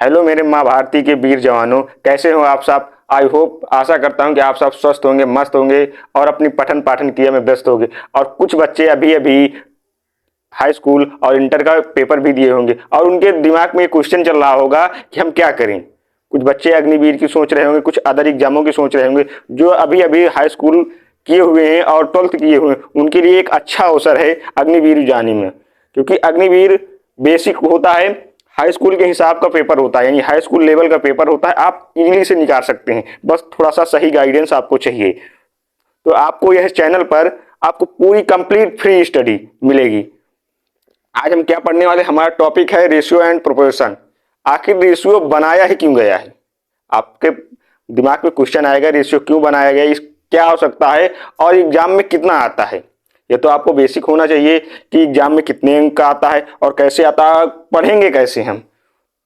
Hello मेरे माँ भारती के वीर जवानों, कैसे हो आप सब। आई होप, आशा करता हूँ कि आप सब स्वस्थ होंगे, मस्त होंगे और अपनी पठन पाठन क्रिया में व्यस्त होंगे। और कुछ बच्चे अभी अभी हाई स्कूल और इंटर का पेपर भी दिए होंगे और उनके दिमाग में क्वेश्चन चल रहा होगा कि हम क्या करें। कुछ बच्चे अग्निवीर की सोच रहे होंगे, कुछ अदर एग्जामों की सोच रहे होंगे। जो अभी अभी हाई स्कूल किए हुए हैं और 12th किए हुए हैं, उनके लिए एक अच्छा अवसर है अग्निवीर जाने में, क्योंकि अग्निवीर बेसिक होता है, हाई स्कूल के हिसाब का पेपर होता है, यानी हाई स्कूल लेवल का पेपर होता है। आप इजीली से निकाल सकते हैं, बस थोड़ा सा सही गाइडेंस आपको चाहिए। तो आपको यह चैनल पर आपको पूरी कंप्लीट फ्री स्टडी मिलेगी। आज हम क्या पढ़ने वाले, हमारा टॉपिक है रेशियो एंड प्रोपोर्शन। आखिर रेशियो बनाया ही क्यों गया है। आपके दिमाग में क्वेश्चन आएगा, रेशियो क्यों बनाया गया, इस क्या हो सकता है और एग्जाम में कितना आता है। ये तो आपको बेसिक होना चाहिए कि एग्जाम में कितने अंक का आता है और कैसे आता है, पढ़ेंगे कैसे हम।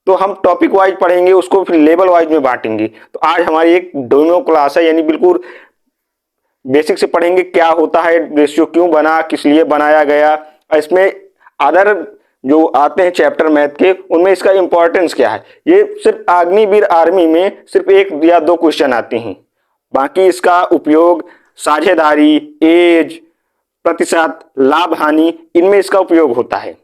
तो हम टॉपिक वाइज पढ़ेंगे, उसको फिर लेवल वाइज में बांटेंगे। तो आज हमारी एक डेमो क्लास है, यानी बिल्कुल बेसिक से पढ़ेंगे क्या होता है रेशियो, क्यों बना, किस लिए बनाया गया। इसमें अदर जो आते हैं चैप्टर मैथ के, उनमें इसका इंपॉर्टेंस क्या है। ये सिर्फ अग्निवीर आर्मी में सिर्फ 1 या 2 क्वेश्चन आते हैं। बाकी इसका उपयोग साझेदारी, एज, प्रतिशत, लाभ हानि, इनमें इसका उपयोग होता है।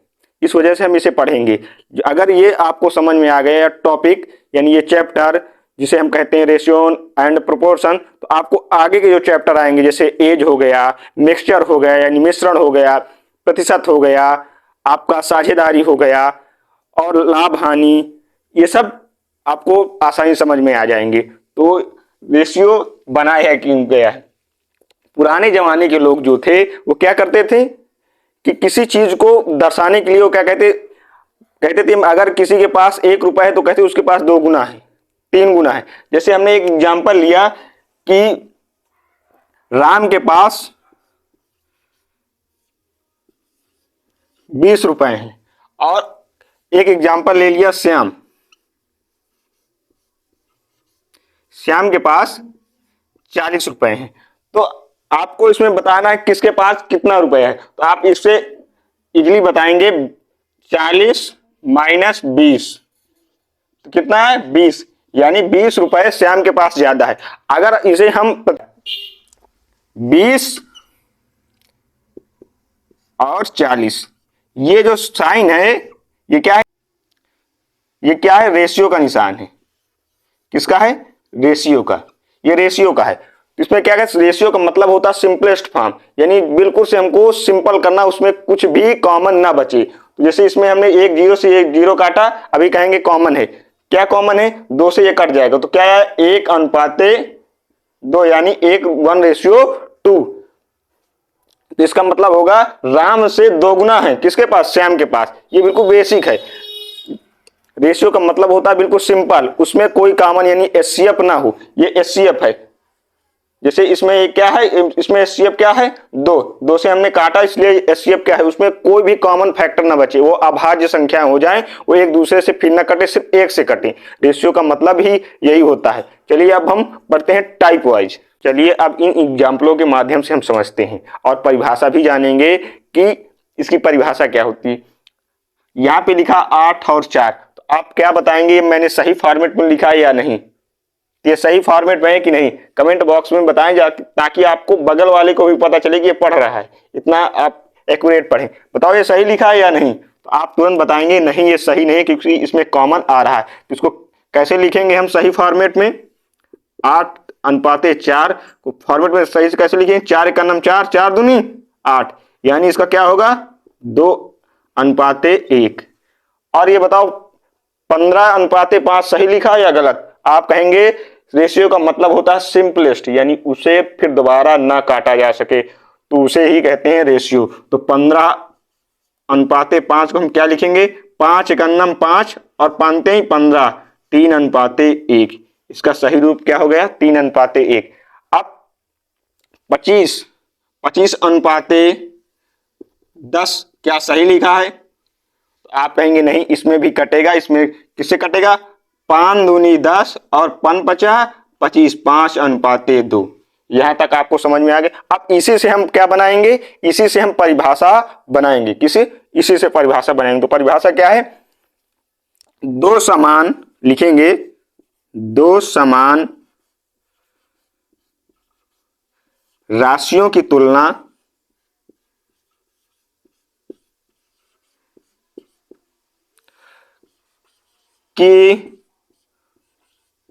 इस वजह से हम इसे पढ़ेंगे। अगर ये आपको समझ में आ गया टॉपिक, यानी ये चैप्टर जिसे हम कहते हैं रेशियो एंड प्रोपोर्शन, तो आपको आगे के जो चैप्टर आएंगे, जैसे एज हो गया, मिक्सचर हो गया यानी मिश्रण हो गया, प्रतिशत हो गया, आपका साझेदारी हो गया और लाभ हानि, ये सब आपको आसानी समझ में आ जाएंगे। तो रेशियो बनाया क्यों गया है। पुराने जमाने के लोग जो थे वो क्या करते थे कि किसी चीज को दर्शाने के लिए वो क्या कहते थे, अगर किसी के पास 1 रुपया है तो कहते उसके पास 2 गुना है, 3 गुना है। जैसे हमने एक एग्जाम्पल लिया कि राम के पास 20 रुपए हैं और एक एग्जाम्पल ले लिया श्याम के पास 40 रुपए हैं। तो आपको इसमें बताना है किसके पास कितना रुपया है। तो आप इससे इजीली बताएंगे 40 माइनस 20 तो कितना है 20, यानी 20 रुपए श्याम के पास ज्यादा है। अगर इसे हम 20 और 40, ये जो साइन है ये क्या है, ये क्या है, रेशियो का निशान है। किसका है, रेशियो का। ये रेशियो का है। इसमें क्या है, रेशियो का मतलब होता है सिंपलेस्ट फॉर्म, यानी बिल्कुल से हमको सिंपल करना, उसमें कुछ भी कॉमन ना बचे। तो जैसे इसमें हमने 1 0 से 1 0 काटा, अभी कहेंगे कॉमन है। क्या कॉमन है, 2 से ये कट जाएगा तो क्या है 1:2, यानी 1:2। तो इसका मतलब होगा राम से 2 गुना है किसके पास, श्याम के पास। ये बिल्कुल बेसिक है। रेशियो का मतलब होता है बिल्कुल सिंपल, उसमें कोई कॉमन यानी एचसीएफ ना हो। ये एचसीएफ है। जैसे इसमें क्या है, इसमें एचसीएफ क्या है 2 से हमने काटा, इसलिए एचसीएफ क्या है, उसमें कोई भी कॉमन फैक्टर ना बचे, वो अभाज्य संख्या हो जाए, वो एक दूसरे से फिर ना कटे, सिर्फ 1 से कटे। रेशियो का मतलब ही यही होता है। चलिए अब हम पढ़ते हैं टाइप वाइज। चलिए अब इन एग्जाम्पलों के माध्यम से हम समझते हैं और परिभाषा भी जानेंगे कि इसकी परिभाषा क्या होती है। यहाँ पे लिखा 8 और 4, तो आप क्या बताएंगे, मैंने सही फॉर्मेट में लिखा है या नहीं, ये सही फॉर्मेट में है कि नहीं, कमेंट बॉक्स में बताएं ताकि आपको बगल वाले को भी पता चले कि ये पढ़ रहा है, इतना आप एक्यूरेट पढ़ें। बताओ ये सही लिखा है या नहीं, तो आप तुरंत बताएंगे नहीं ये सही नहीं, क्योंकि इसमें कॉमन आ रहा है। तो इसको कैसे लिखेंगे हम सही फॉर्मेट में, 8:4 को फॉर्मेट में सही से कैसे लिखेंगे, 4 का नाम 4, 4 दूनी 8, यानी इसका क्या होगा 2:1। और ये बताओ 15:5 सही लिखा या गलत। आप कहेंगे रेशियो का मतलब होता है सिंपलेस्ट, यानी उसे फिर दोबारा ना काटा जा सके, तो उसे ही कहते हैं रेशियो। तो 15:5 को हम क्या लिखेंगे, 5 का नाम 5 और 5 ही 15, 3:1। इसका सही रूप क्या हो गया 3:1। अब 25:10 क्या सही लिखा है, तो आप कहेंगे नहीं इसमें भी कटेगा, इसमें किससे कटेगा, 5 दूनी 10 और 5×5 25, 5:2। यहां तक आपको समझ में आ गया। अब इसी से हम क्या बनाएंगे, इसी से हम परिभाषा बनाएंगे। इसी से परिभाषा बनाएंगे। तो परिभाषा क्या है, 2 समान लिखेंगे दो समान राशियों की तुलना की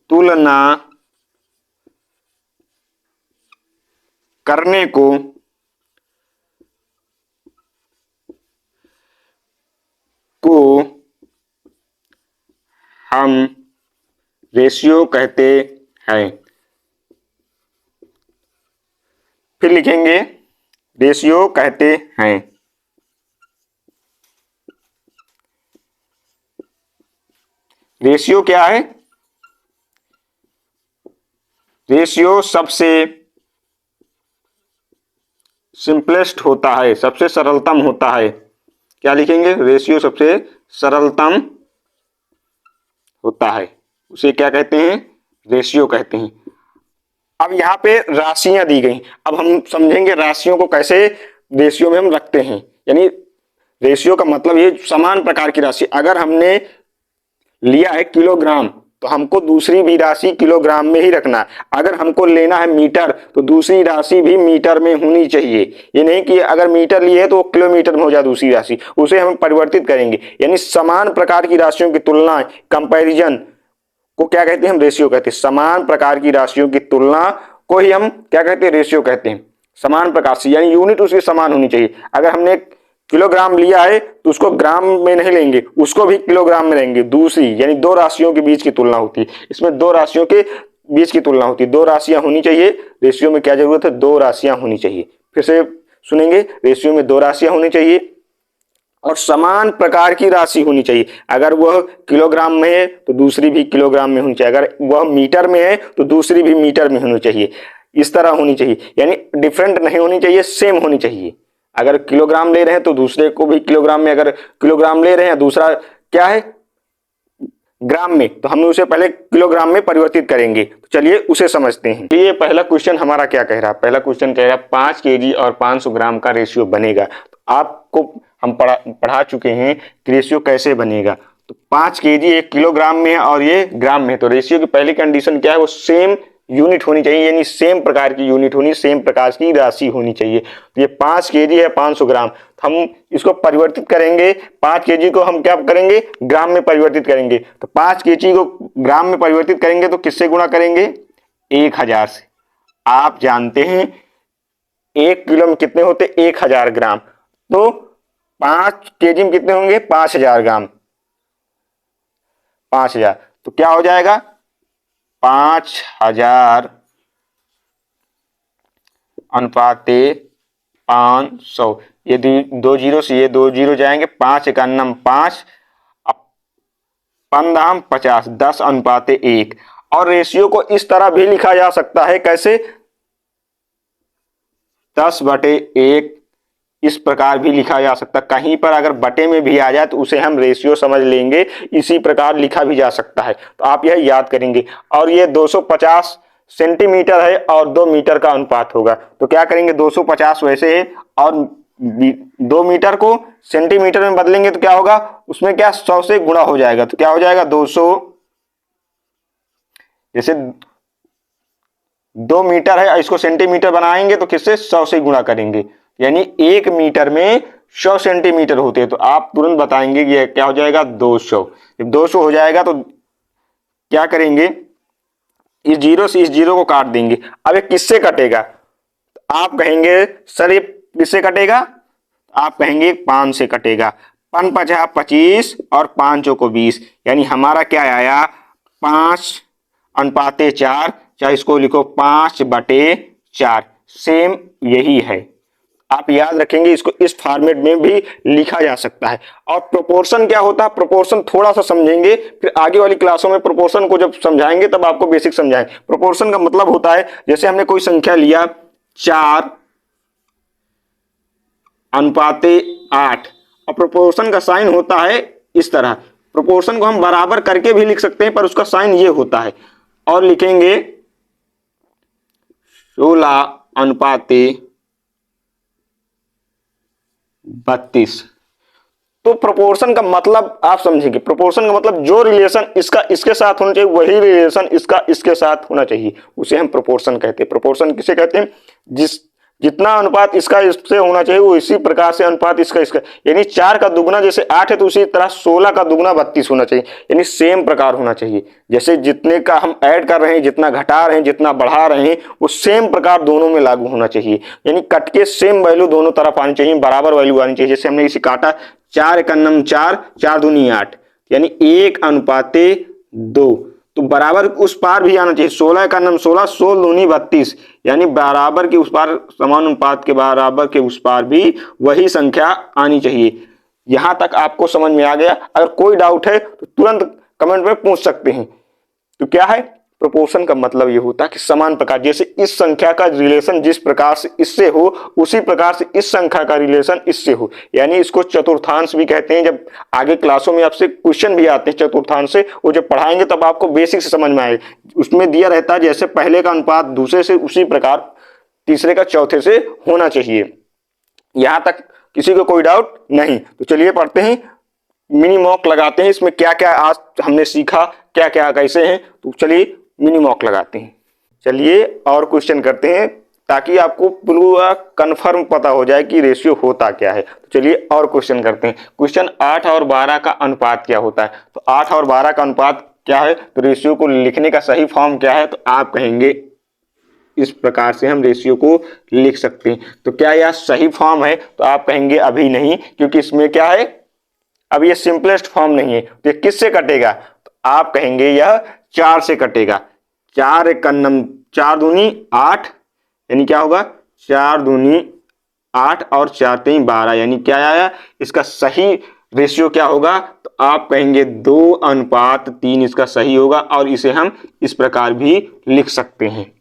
तुलना करने को हम रेशियो कहते हैं। फिर लिखेंगे रेशियो कहते हैं। रेशियो क्या है? रेशियो सबसे सिंपलेस्ट होता है, सबसे सरलतम होता है। क्या लिखेंगे? रेशियो सबसे सरलतम होता है, उसे क्या कहते हैं? रेशियो कहते हैं। अब यहाँ पे राशियां दी गई, अब हम समझेंगे राशियों को कैसे रेशियो में हम रखते हैं। यानी रेशियो का मतलब ये समान प्रकार की राशि, अगर हमने लिया है किलोग्राम तो हमको दूसरी भी राशि किलोग्राम में ही रखना है। अगर हमको लेना है मीटर तो दूसरी राशि भी मीटर में होनी चाहिए। ये नहीं कि अगर मीटर लिए तो किलोमीटर में हो जाए दूसरी राशि, उसे हम परिवर्तित करेंगे। यानी समान प्रकार की राशियों की तुलना, कंपैरिजन को क्या कहते हैं? हम रेशियो कहते हैं। समान प्रकार की राशियों की तुलना को ही हम क्या कहते हैं? रेशियो कहते हैं। समान प्रकार से यानी यूनिट उसकी समान होनी चाहिए। अगर हमने किलोग्राम लिया है तो उसको ग्राम में नहीं लेंगे, उसको भी किलोग्राम में लेंगे। दूसरी यानी दो राशियों के बीच की तुलना होती है, इसमें दो राशियों के बीच की तुलना होती है। दो राशियां होनी चाहिए। रेशियो में क्या जरूरत है? दो राशियां होनी चाहिए। फिर से सुनेंगे, रेशियो में दो राशियां होनी चाहिए और समान प्रकार की राशि होनी चाहिए। अगर वह किलोग्राम में है तो दूसरी भी किलोग्राम में होनी चाहिए, अगर वह मीटर में है तो दूसरी भी मीटर में होनी चाहिए। इस तरह होनी चाहिए, यानी डिफरेंट नहीं होनी चाहिए, सेम होनी चाहिए। अगर किलोग्राम ले रहे हैं तो दूसरे को भी किलोग्राम में, अगर किलोग्राम ले रहे हैं दूसरा क्या है? ग्राम में, तो हम उसे पहले किलोग्राम में परिवर्तित करेंगे। तो चलिए उसे समझते हैं। तो ये पहला क्वेश्चन हमारा क्या कह रहा है? पहला क्वेश्चन कह रहा है 5 केजी और 500 ग्राम का रेशियो बनेगा। तो आपको हम पढ़ा चुके हैं कि रेशियो कैसे बनेगा। तो 5 केजी 1 किलोग्राम में है और ये ग्राम में, तो रेशियो की पहली कंडीशन क्या है? वो सेम यूनिट होनी चाहिए, यानी सेम प्रकार की यूनिट होनी, सेम प्रकार की राशि होनी चाहिए। तो ये 5 केजी है 500 ग्राम, तो हम इसको परिवर्तित करेंगे। 5 केजी को हम क्या करेंगे? ग्राम में परिवर्तित करेंगे। तो 5 केजी को ग्राम में परिवर्तित करेंगे तो किससे गुणा करेंगे? 1000 से। आप जानते हैं 1 किलो में कितने होते? 1000 ग्राम। तो 5 केजी में कितने होंगे? 5000 ग्राम। 5000, तो क्या हो जाएगा? 5000 अनुपाते 500। ये दो जीरो से ये दो जीरो जाएंगे, 5 एकान्नम 5, 15 50, 10 अनुपाते 1। और रेशियो को इस तरह भी लिखा जा सकता है, कैसे? 10/1 इस प्रकार भी लिखा जा सकता। कहीं पर अगर बटे में भी आ जाए तो उसे हम रेशियो समझ लेंगे, इसी प्रकार लिखा भी जा सकता है। तो आप यह याद करेंगे। और ये 250 सेंटीमीटर है और 2 मीटर का अनुपात होगा, तो क्या करेंगे? 250 वैसे है और 2 मीटर को सेंटीमीटर में बदलेंगे तो क्या होगा? उसमें क्या 100 से गुणा हो जाएगा, तो क्या हो जाएगा? 200, जैसे 2 मीटर है, इसको सेंटीमीटर बनाएंगे तो किससे? 100 से गुणा करेंगे, यानी 1 मीटर में 100 सेंटीमीटर होते हैं। तो आप तुरंत बताएंगे कि क्या हो जाएगा? 200। जब 200 हो जाएगा तो क्या करेंगे? इस जीरो से इस जीरो को काट देंगे। अब ये किससे कटेगा? आप कहेंगे सर ये किससे कटेगा? आप कहेंगे 5 से कटेगा। 5 50 25 और 5 को 20, यानी हमारा क्या आया? 5 अनुपाते 4, चाहे इसको लिखो 5/4। सेम यही है, आप याद रखेंगे। इसको इस फॉर्मेट में भी लिखा जा सकता है। और प्रोपोर्शन क्या होता है? प्रोपोर्शन थोड़ा सा समझेंगे, फिर आगे वाली क्लासों में प्रोपोर्शन को जब समझाएंगे तब आपको बेसिक समझाएंगे। प्रोपोर्शन का मतलब होता है, जैसे हमने कोई संख्या लिया 4/8 और प्रोपोर्शन का साइन होता है इस तरह। प्रोपोर्शन को हम बराबर करके भी लिख सकते हैं, पर उसका साइन ये होता है। और लिखेंगे 16/32। तो प्रोपोर्शन का मतलब आप समझेंगे, प्रोपोर्शन का मतलब जो रिलेशन इसका इसके साथ होना चाहिए वही रिलेशन इसका इसके साथ होना चाहिए, उसे हम प्रोपोर्शन कहते हैं। प्रोपोर्शन किसे कहते हैं? जितना अनुपात इसका इससे होना चाहिए वो इसी प्रकार से अनुपात इसका इसका, यानी 4 का दुगना जैसे 8 है तो उसी तरह 16 का दुगना 32 होना चाहिए, यानी सेम प्रकार होना चाहिए। जैसे जितने का हम ऐड कर रहे हैं, जितना घटा रहे हैं, जितना बढ़ा रहे हैं, वो सेम प्रकार दोनों में लागू होना चाहिए, यानी कट के सेम वैल्यू दोनों तरफ आनी चाहिए, बराबर वैल्यू आनी चाहिए। जैसे हमने इसे काटा 4 एकन्नम 4, 4 दूनी 8, यानी 1:2, तो बराबर उस पार भी आना चाहिए। 16 का नम 16, 16 दूनी 32, यानी बराबर के उस पार, समान अनुपात के बराबर के उस पार भी वही संख्या आनी चाहिए। यहां तक आपको समझ में आ गया? अगर कोई डाउट है तो तुरंत कमेंट में पूछ सकते हैं। तो क्या है प्रोपोर्शन का मतलब ये होता है कि समान प्रकार, जैसे इस संख्या का रिलेशन जिस प्रकार से इससे हो उसी प्रकार से इस संख्या का रिलेशन इससे हो, यानी इसको चतुर्थांश भी कहते हैं। जब आगे क्लासों में आपसे क्वेश्चन भी आते हैं चतुर्थांश से, वो जब पढ़ाएंगे तब आपको बेसिक से समझ में आएगा। उसमें दिया रहता है जैसे पहले का अनुपात दूसरे से उसी प्रकार तीसरे का चौथे से होना चाहिए। यहां तक किसी को कोई डाउट नहीं? तो चलिए पढ़ते हैं, मिनी मॉक लगाते हैं। इसमें क्या क्या आज हमने सीखा, क्या क्या कैसे हैं, तो चलिए मिनी मॉक लगाते हैं। चलिए और क्वेश्चन करते हैं ताकि आपको पूरा कंफर्म पता हो जाए कि रेशियो होता क्या है। तो चलिए और क्वेश्चन करते हैं। क्वेश्चन 8 और 12 का अनुपात क्या होता है? तो 8 और 12 का अनुपात क्या है, तो रेशियो को लिखने का सही फॉर्म क्या है? तो आप कहेंगे इस प्रकार से हम रेशियो को लिख सकते हैं। तो क्या यह सही फॉर्म है? तो आप कहेंगे अभी नहीं, क्योंकि इसमें क्या है, अब ये सिंपलेस्ट फॉर्म नहीं है। तो ये किससे कटेगा? तो आप कहेंगे यह 4 से कटेगा। 4 एकन्नम 4 दूनी 8, यानी क्या होगा 4 दूनी 8 और 4 तीन 12, यानी क्या आया इसका सही रेशियो क्या होगा? तो आप कहेंगे 2:3 इसका सही होगा, और इसे हम इस प्रकार भी लिख सकते हैं।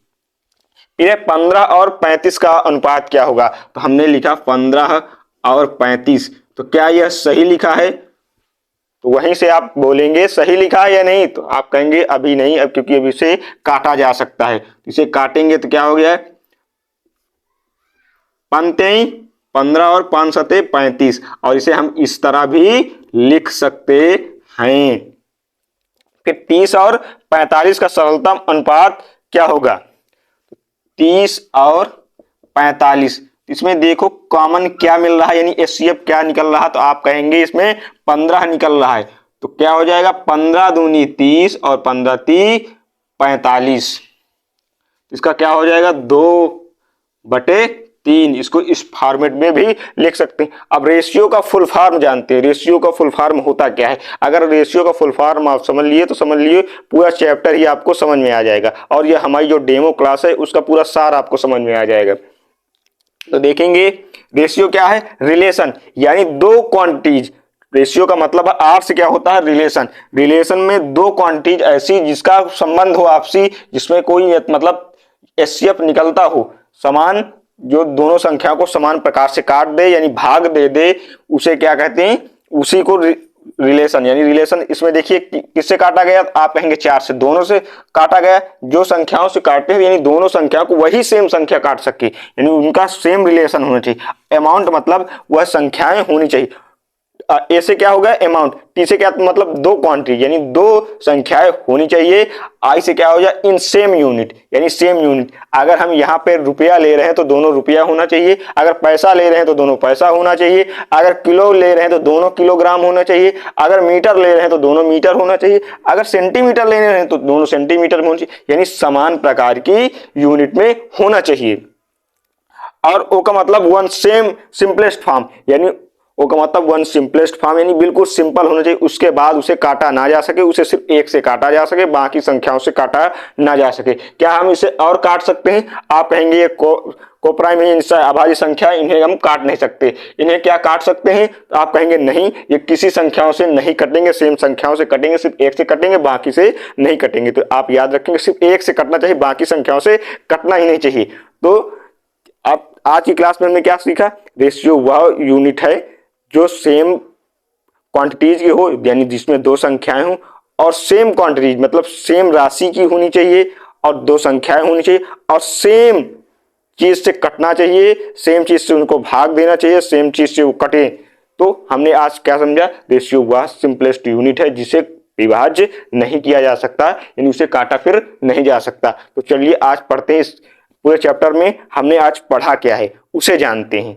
फिर 15 और 35 का अनुपात क्या होगा? तो हमने लिखा 15 और 35, तो क्या यह सही लिखा है? तो वहीं से आप बोलेंगे सही लिखा है या नहीं? तो आप कहेंगे अभी नहीं, अब क्योंकि अभी इसे काटा जा सकता है। इसे काटेंगे तो क्या हो गया, 15 और 5 सते 35, और इसे हम इस तरह भी लिख सकते हैं। फिर 30 और 45 का सरलतम अनुपात क्या होगा? 30 और 45, इसमें देखो कॉमन क्या मिल रहा है, यानी एचसीएफ क्या निकल रहा है? तो आप कहेंगे इसमें 15 निकल रहा है, तो क्या हो जाएगा 15 दूनी 30 और 15 ती 45, इसका क्या हो जाएगा 2/3। इसको इस फॉर्मेट में भी लिख सकते हैं। अब रेशियो का फुल फॉर्म जानते हैं, रेशियो का फुल फॉर्म होता क्या है? अगर रेशियो का फुल फॉर्म आप समझ लिए तो समझ लिए पूरा चैप्टर ही आपको समझ में आ जाएगा, और ये हमारी जो डेमो क्लास है उसका पूरा सार आपको समझ में आ जाएगा। तो देखेंगे रेशियो क्या है, रिलेशन, यानी दो क्वांटिटीज। रेशियो का मतलब है आर से क्या होता है, रिलेशन। रिलेशन में दो क्वांटिटीज ऐसी जिसका संबंध हो आपसी, जिसमें कोई मतलब एचसीएफ निकलता हो, समान, जो दोनों संख्या को समान प्रकार से काट दे यानी भाग दे दे, उसे क्या कहते हैं, उसी को रिलेशन। यानी रिलेशन इसमें देखिए किससे काटा गया? आप कहेंगे 4 से, दोनों से काटा गया। जो संख्याओं से काटते हैं यानी दोनों संख्या को वही सेम संख्या काट सके, यानी उनका सेम रिलेशन होना चाहिए। अमाउंट मतलब वह संख्याएं होनी चाहिए। ए से क्या होगा अमाउंट, टी से क्या मतलब दो क्वांटिटी, यानी दो संख्याएं होनी चाहिए। आई से क्या हो जाए इन सेम यूनिट, यानी सेम यूनिट। अगर हम यहाँ पे रुपया ले रहे हैं तो दोनों रुपया होना चाहिए, अगर पैसा ले रहे हैं तो दोनों पैसा होना चाहिए, अगर किलो ले रहे हैं तो दोनों किलोग्राम होना चाहिए, अगर मीटर ले रहे हैं तो दोनों मीटर होना चाहिए, अगर सेंटीमीटर ले रहे हैं तो दोनों सेंटीमीटर होना चाहिए, यानी समान प्रकार की यूनिट में होना चाहिए। और ओ का मतलब वन सेम सिंपलेस्ट फॉर्म, यानी वो का मतलब वन सिंपलेस्ट फॉर्म, यानी बिल्कुल सिंपल होना चाहिए। उसके बाद उसे काटा ना जा सके, उसे सिर्फ एक से काटा जा सके, बाकी संख्याओं से काटा ना जा सके। क्या हम इसे और काट सकते हैं? आप कहेंगे ये कोप्राइम अभाज्य संख्या, इन्हें हम काट नहीं सकते। इन्हें क्या काट सकते हैं? तो आप कहेंगे नहीं, ये किसी संख्याओं से नहीं कटेंगे, सेम संख्याओं से कटेंगे, सिर्फ एक से कटेंगे, बाकी से नहीं कटेंगे। तो आप याद रखेंगे सिर्फ एक से कटना चाहिए, बाकी संख्याओं से कटना ही नहीं चाहिए। तो आप आज की क्लास में हमने क्या सीखा? रेशियो वह यूनिट है जो सेम क्वांटिटीज की हो, यानी जिसमें दो संख्याएं हो, और सेम क्वांटिटीज मतलब सेम राशि की होनी चाहिए, और दो संख्याएं होनी चाहिए, और सेम चीज से कटना चाहिए, सेम चीज से उनको भाग देना चाहिए, सेम चीज से वो कटे। तो हमने आज क्या समझा, रेशियो वह सिंपलेस्ट यूनिट है जिसे विभाज्य नहीं किया जा सकता, यानी उसे काटा फिर नहीं जा सकता। तो चलिए आज पढ़ते हैं, इस पूरे चैप्टर में हमने आज पढ़ा क्या है उसे जानते हैं।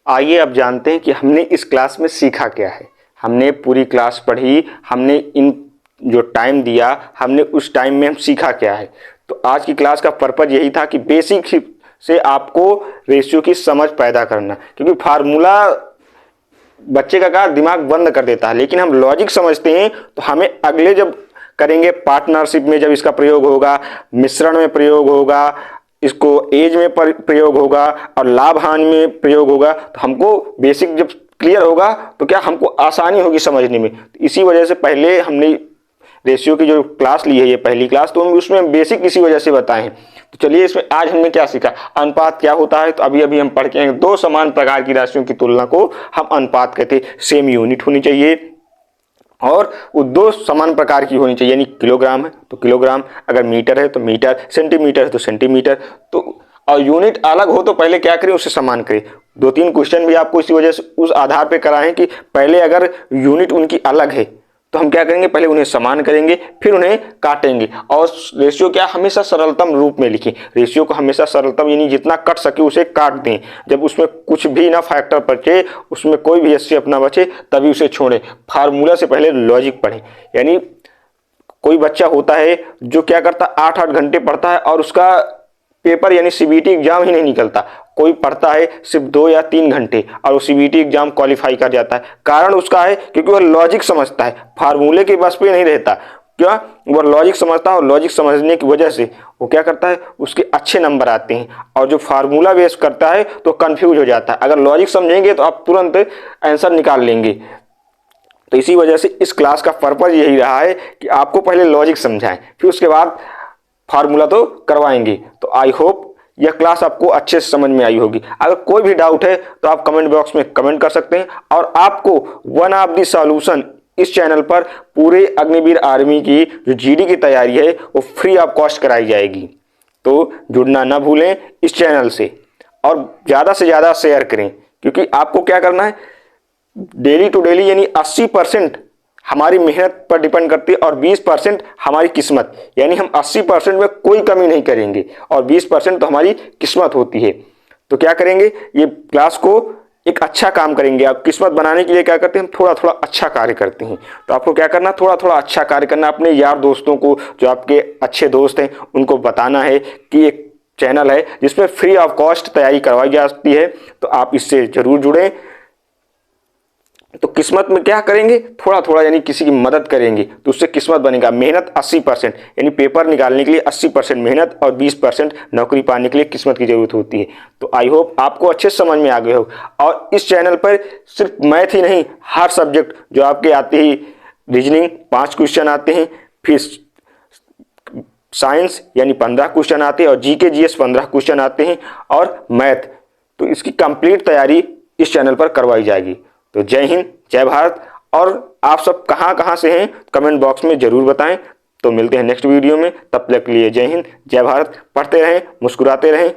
आइए अब जानते हैं कि हमने इस क्लास में सीखा क्या है। हमने पूरी क्लास पढ़ी, हमने इन जो टाइम दिया, हमने उस टाइम में हम सीखा क्या है। तो आज की क्लास का पर्पज यही था कि बेसिक से आपको रेशियो की समझ पैदा करना, क्योंकि फार्मूला बच्चे का दिमाग बंद कर देता है, लेकिन हम लॉजिक समझते हैं तो हमें अगले जब करेंगे पार्टनरशिप में जब इसका प्रयोग होगा, मिश्रण में प्रयोग होगा, इसको एज में प्रयोग होगा और लाभ हानि में प्रयोग होगा, तो हमको बेसिक जब क्लियर होगा तो क्या हमको आसानी होगी समझने में। तो इसी वजह से पहले हमने रेशियो की जो क्लास ली है, ये पहली क्लास, तो हम उसमें बेसिक इसी वजह से बताए हैं। तो चलिए इसमें आज हमने क्या सीखा, अनुपात क्या होता है। तो अभी हम पढ़ के आए, दो समान प्रकार की राशियों की तुलना को हम अनुपात कहते हैं। सेम यूनिट होनी चाहिए और वो दो समान प्रकार की होनी चाहिए, यानी किलोग्राम है तो किलोग्राम, अगर मीटर है तो मीटर, सेंटीमीटर है तो सेंटीमीटर। तो और यूनिट अलग हो तो पहले क्या करें, उसे समान करें। 2-3 क्वेश्चन भी आपको इसी वजह से उस आधार पे कराएं कि पहले अगर यूनिट उनकी अलग है तो हम क्या करेंगे, पहले उन्हें समान करेंगे फिर उन्हें काटेंगे। और रेशियो क्या, हमेशा सरलतम रूप में लिखें। रेशियो को हमेशा सरलतम यानी जितना कट सके उसे काट दें। जब उसमें कुछ भी ना फैक्टर बचे, उसमें कोई भी हिस्से अपना बचे, तभी उसे छोड़ें। फार्मूला से पहले लॉजिक पढ़ें। यानी कोई बच्चा होता है जो क्या करता, 8-8 घंटे पढ़ता है और उसका पेपर यानी सीबीटी एग्जाम ही नहीं निकलता। कोई पढ़ता है सिर्फ 2 या 3 घंटे और वो सीबीटी एग्जाम क्वालिफाई कर जाता है। कारण उसका है क्योंकि वह लॉजिक समझता है, फार्मूले के बस पे नहीं रहता। क्या, वह लॉजिक समझता है और लॉजिक समझने की वजह से वो क्या करता है, उसके अच्छे नंबर आते हैं। और जो फार्मूला बेस करता है तो कंफ्यूज हो जाता है। अगर लॉजिक समझेंगे तो आप तुरंत आंसर निकाल लेंगे। तो इसी वजह से इस क्लास का पर्पज यही रहा है कि आपको पहले लॉजिक समझाएं, फिर उसके बाद फार्मूला तो करवाएंगे। तो आई होप यह क्लास आपको अच्छे से समझ में आई होगी। अगर कोई भी डाउट है तो आप कमेंट बॉक्स में कमेंट कर सकते हैं। और आपको वन ऑफ द सॉल्यूशन इस चैनल पर पूरे अग्निवीर आर्मी की जो जीडी की तैयारी है वो फ्री ऑफ कॉस्ट कराई जाएगी। तो जुड़ना ना भूलें इस चैनल से और ज़्यादा से ज़्यादा शेयर करें, क्योंकि आपको क्या करना है, डेली टू डेली यानी 80% हमारी मेहनत पर डिपेंड करती है और 20% हमारी किस्मत। यानी हम 80% में कोई कमी नहीं करेंगे और 20% तो हमारी किस्मत होती है। तो क्या करेंगे, ये क्लास को एक अच्छा काम करेंगे। आप किस्मत बनाने के लिए क्या करते हैं, हम थोड़ा थोड़ा अच्छा कार्य करते हैं। तो आपको क्या करना, थोड़ा थोड़ा अच्छा कार्य करना। अपने यार दोस्तों को, जो आपके अच्छे दोस्त हैं, उनको बताना है कि एक चैनल है जिसमें फ्री ऑफ कॉस्ट तैयारी करवाई जाती है, तो आप इससे जरूर जुड़ें। तो किस्मत में क्या करेंगे, थोड़ा थोड़ा यानी किसी की मदद करेंगे तो उससे किस्मत बनेगा। मेहनत 80%, यानी पेपर निकालने के लिए 80% मेहनत और 20% नौकरी पाने के लिए किस्मत की जरूरत होती है। तो आई होप आपको अच्छे समझ में आ गए हो। और इस चैनल पर सिर्फ मैथ ही नहीं, हर सब्जेक्ट जो आपके आते ही, रीजनिंग 5 क्वेश्चन आते हैं, फिर साइंस यानी 15 क्वेश्चन आते हैं और जीके जीएस 15 क्वेश्चन आते हैं और मैथ। तो इसकी कंप्लीट तैयारी इस चैनल पर करवाई जाएगी। तो जय हिंद, जय भारत। और आप सब कहाँ से हैं कमेंट बॉक्स में जरूर बताएं। तो मिलते हैं नेक्स्ट वीडियो में, तब तक के लिए जय हिंद, जय भारत। पढ़ते रहें, मुस्कुराते रहें।